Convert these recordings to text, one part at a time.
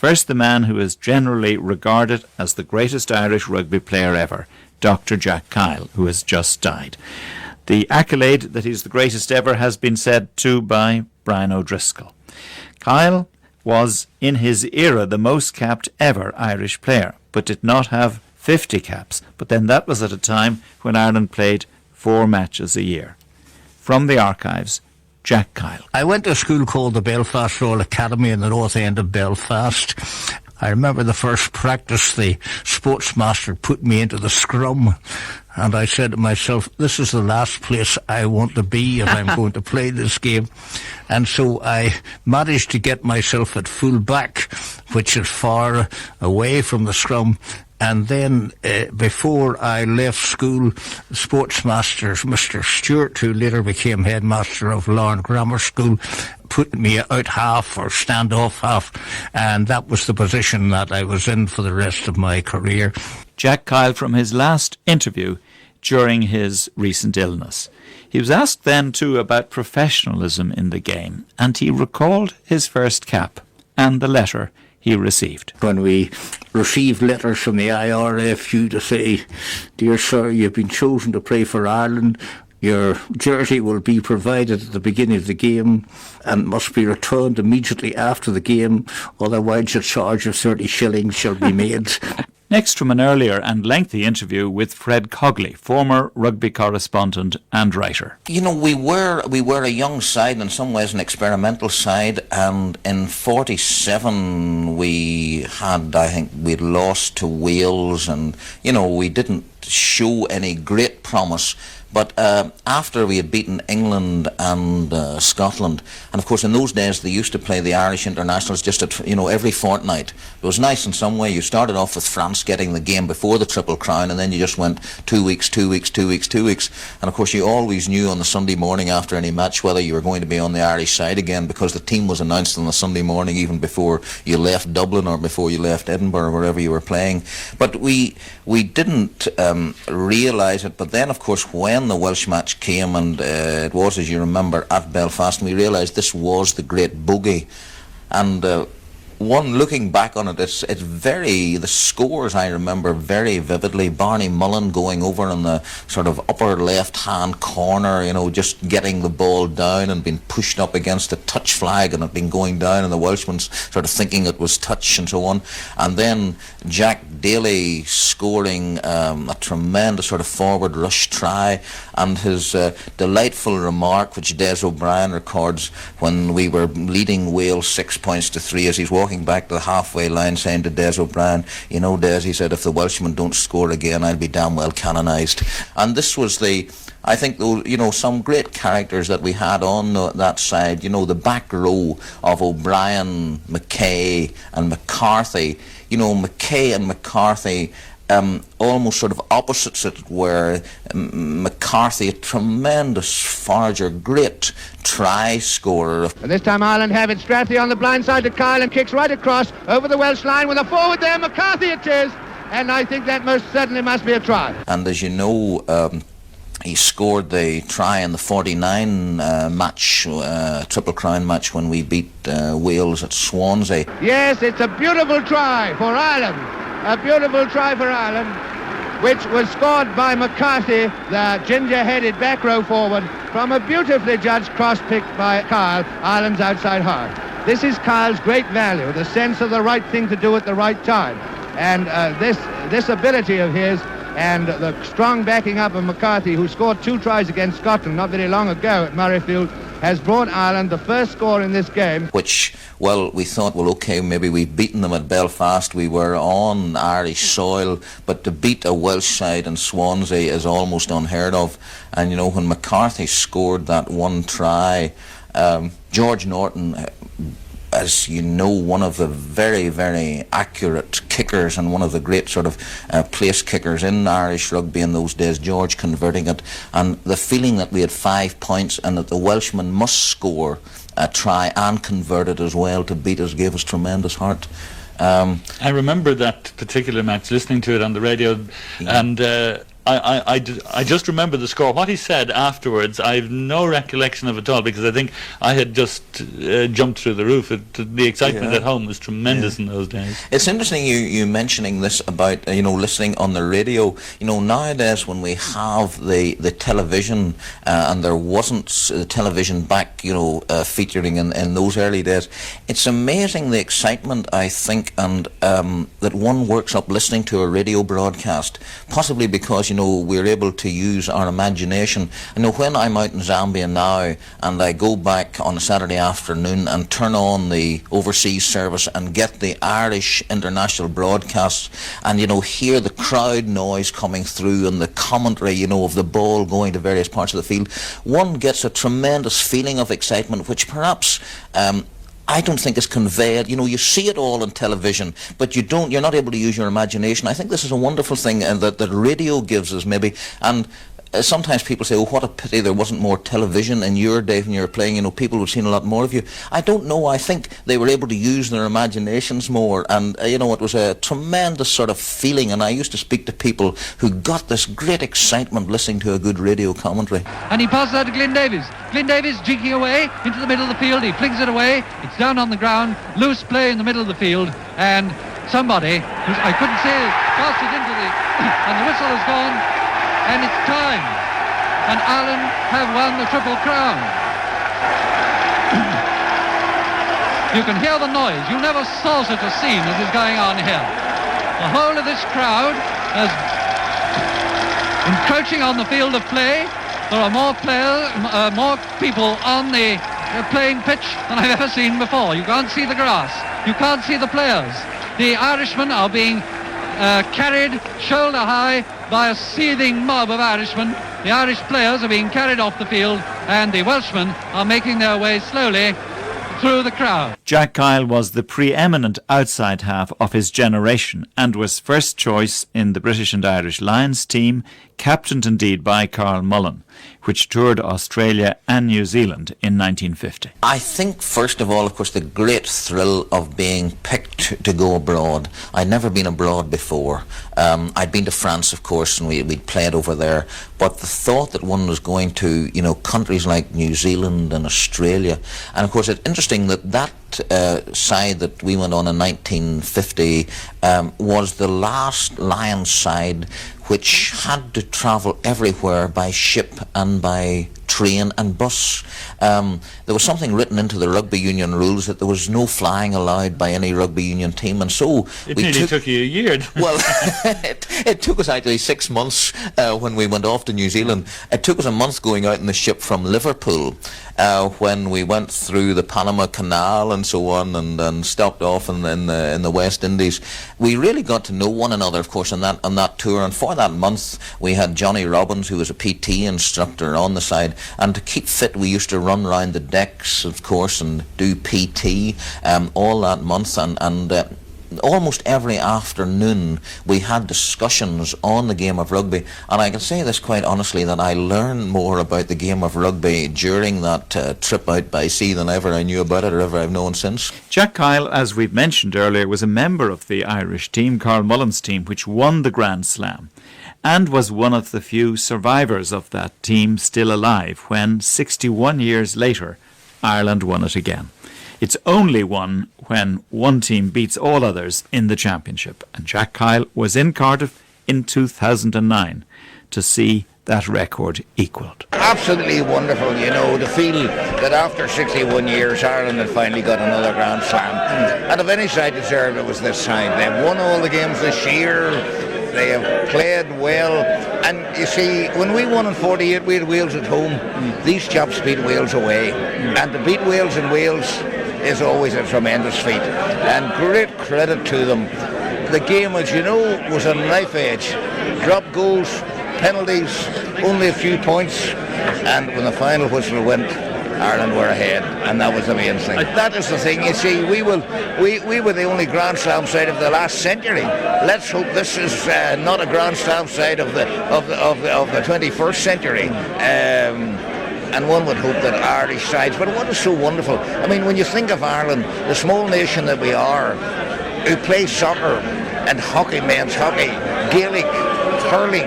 first the man who is generally regarded as the greatest Irish rugby player ever, Dr. Jack Kyle, who has just died. The accolade that he's the greatest ever has been said too by Brian O'Driscoll. Kyle was, in his era, the most capped ever Irish player, but did not have 50 caps. But then that was at a time when Ireland played 4 matches a year. From the archives, Jack Kyle. I went to a school called the Belfast Royal Academy in the north end of Belfast. I remember the first practice, the sportsmaster put me into the scrum, and I said to myself, this is the last place I want to be if I'm going to play this game. And so I managed to get myself at full back, which is far away from the scrum. And then before I left school, sportsmaster Mr. Stewart, who later became headmaster of Larne Grammar School, put me out half or stand off half, and that was the position that I was in for the rest of my career. Jack Kyle from his last interview during his recent illness. He was asked then too about professionalism in the game, and he recalled his first cap and the letter he received. When we received letters from the IRFU to say, dear sir, you've been chosen to play for Ireland, your jersey will be provided at the beginning of the game and must be returned immediately after the game, otherwise a charge of 30 shillings shall be made. Next, from an earlier and lengthy interview with Fred Cogley, former rugby correspondent and writer. You know, we were a young side, in some ways an experimental side, and in 47 we had, I think, we'd lost to Wales, and, you know, we didn't show any great promise. But after we had beaten England and Scotland, and of course in those days they used to play the Irish internationals just at, you know, every fortnight. It was nice in some way. You started off with France getting the game before the Triple Crown, and then you just went 2 weeks, 2 weeks, 2 weeks, 2 weeks. And of course you always knew on the Sunday morning after any match whether you were going to be on the Irish side again, because the team was announced on the Sunday morning even before you left Dublin or before you left Edinburgh or wherever you were playing. But we didn't realise it. But then of course when the Welsh match came, and it was, as you remember, at Belfast, and we realised this was the great bogey. And one, looking back on it, it's very, the scores I remember very vividly. Barney Mullen going over in the sort of upper left-hand corner, you know, just getting the ball down and being pushed up against a touch flag and it being going down, and the Welshman's sort of thinking it was touch and so on. And then Jack Daly scoring a tremendous sort of forward rush try, and his delightful remark, which Des O'Brien records when we were leading Wales 6 points to 3, as he's walking back to the halfway line, saying to Des O'Brien, you know, Des, he said, if the Welshmen don't score again, I'll be damn well canonised. And this was the, I think, you know, some great characters that we had on that side. You know, the back row of O'Brien, Mackay and McCarthy. You know, Mackay and McCarthy, almost sort of opposites, it were. McCarthy, a tremendous forager, great try scorer. And this time Ireland have it. Strathy on the blind side to Kyle and kicks right across over the Welsh line with a forward there. McCarthy it is, and I think that most certainly must be a try. And as you know, he scored the try in the 49 match, Triple Crown match, when we beat Wales at Swansea. Yes, it's a beautiful try for Ireland. A beautiful try for Ireland, which was scored by McCarthy, the ginger-headed back row forward, from a beautifully judged cross-pick by Kyle, Ireland's outside half. This is Kyle's great value, the sense of the right thing to do at the right time. And this ability of his, and the strong backing up of McCarthy, who scored 2 tries against Scotland not very long ago at Murrayfield, has brought Ireland the first score in this game. Which, well, we thought, well, okay, maybe we've beaten them at Belfast, we were on Irish soil, but to beat a Welsh side in Swansea is almost unheard of. And, you know, when McCarthy scored that one try, George Norton, as you know, one of the very, very accurate kickers and one of the great sort of place kickers in Irish rugby in those days, George converting it, and the feeling that we had 5 points and that the Welshman must score a try and convert it as well to beat us gave us tremendous heart. I remember that particular match, listening to it on the radio, and I just remember the score. What he said afterwards, I've no recollection of it at all, because I think I had just jumped through the roof. The excitement at home was tremendous in those days. It's interesting you mentioning this about listening on the radio. Nowadays when we have the television, and there wasn't television back featuring in those early days, it's amazing the excitement, I think, and that one works up listening to a radio broadcast, possibly because we're able to use our imagination. When I'm out in Zambia now and I go back on a Saturday afternoon and turn on the overseas service and get the Irish international broadcasts and hear the crowd noise coming through and the commentary of the ball going to various parts of the field, one gets a tremendous feeling of excitement, which perhaps I don't think is conveyed. You see it all on television, but you're not able to use your imagination. I think this is a wonderful thing that radio gives us, maybe. And sometimes people say, oh, what a pity there wasn't more television in your day when you were playing. People would have seen a lot more of you. I don't know. I think they were able to use their imaginations more. And, it was a tremendous sort of feeling. And I used to speak to people who got this great excitement listening to a good radio commentary. And he passes out to Glyn Davies. Glyn Davies jinking away into the middle of the field. He flings it away. It's down on the ground. Loose play in the middle of the field. And somebody, who I couldn't say, passed it into and the whistle has gone. And it's time, and Ireland have won the Triple Crown. You can hear the noise. You never saw such a scene as is going on here. The whole of this crowd is encroaching on the field of play. There are more people on the playing pitch than I've ever seen before. You can't see the grass. You can't see the players. The Irishmen are being carried shoulder high by a seething mob of Irishmen. The Irish players are being carried off the field, and the Welshmen are making their way slowly through the crowd. Jack Kyle was the preeminent outside half of his generation and was first choice in the British and Irish Lions team, captained indeed by Carl Mullen, which toured Australia and New Zealand in 1950. I think, first of all, of course, the great thrill of being picked to go abroad. I'd never been abroad before. I'd been to France, of course, and we'd played over there. But the thought that one was going to, countries like New Zealand and Australia, and of course it's interesting that side that we went on in 1950 was the last Lions side which had to travel everywhere by ship and by train and bus. There was something written into the rugby union rules that there was no flying allowed by any rugby union team, and so it nearly took you a year. Well, it took us actually 6 months when we went off to New Zealand. It took us a month going out in the ship from Liverpool when we went through the Panama Canal and so on, and stopped off in the West Indies. We really got to know one another, of course, on that tour, and for that month we had Johnny Robbins, who was a PT instructor, on the side, and to keep fit we used to run round the decks, of course, and do PT all that month, and almost every afternoon we had discussions on the game of rugby, and I can say this quite honestly, that I learned more about the game of rugby during that trip out by sea than ever I knew about it or ever I've known since. Jack Kyle, as we've mentioned earlier, was a member of the Irish team, Carl Mullen's team, which won the Grand Slam, and was one of the few survivors of that team still alive when, 61 years later, Ireland won it again. It's only won when one team beats all others in the championship, and Jack Kyle was in Cardiff in 2009 to see that record equalled. Absolutely wonderful, to feel that after 61 years Ireland had finally got another Grand Slam, and if any side deserved it was this side. They've won all the games this year, they have played well, and you see, when we won in 48 we had Wales at home. These chaps beat Wales away, and to beat Wales in Wales is always a tremendous feat, and great credit to them. The game, as you know, was on knife edge. Drop goals, penalties, only a few points, and when the final whistle went, Ireland were ahead, and that was the main thing. That is the thing, you see, we were the only Grand Slam side of the last century. Let's hope this is not a Grand Slam side of the 21st century. And one would hope that Irish sides, but what is so wonderful, I mean, when you think of Ireland, the small nation that we are, who play soccer and hockey, men's hockey, Gaelic, hurling,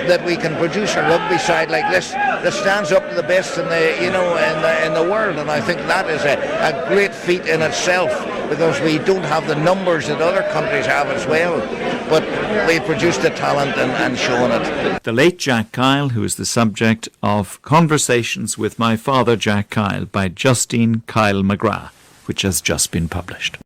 that we can produce a rugby side like this that stands up to the best in the world, and I think that is a great feat in itself, because we don't have the numbers that other countries have as well, but we produce the talent and shown it. The late Jack Kyle, who is the subject of Conversations with My Father Jack Kyle by Justine Kyle McGrath, which has just been published.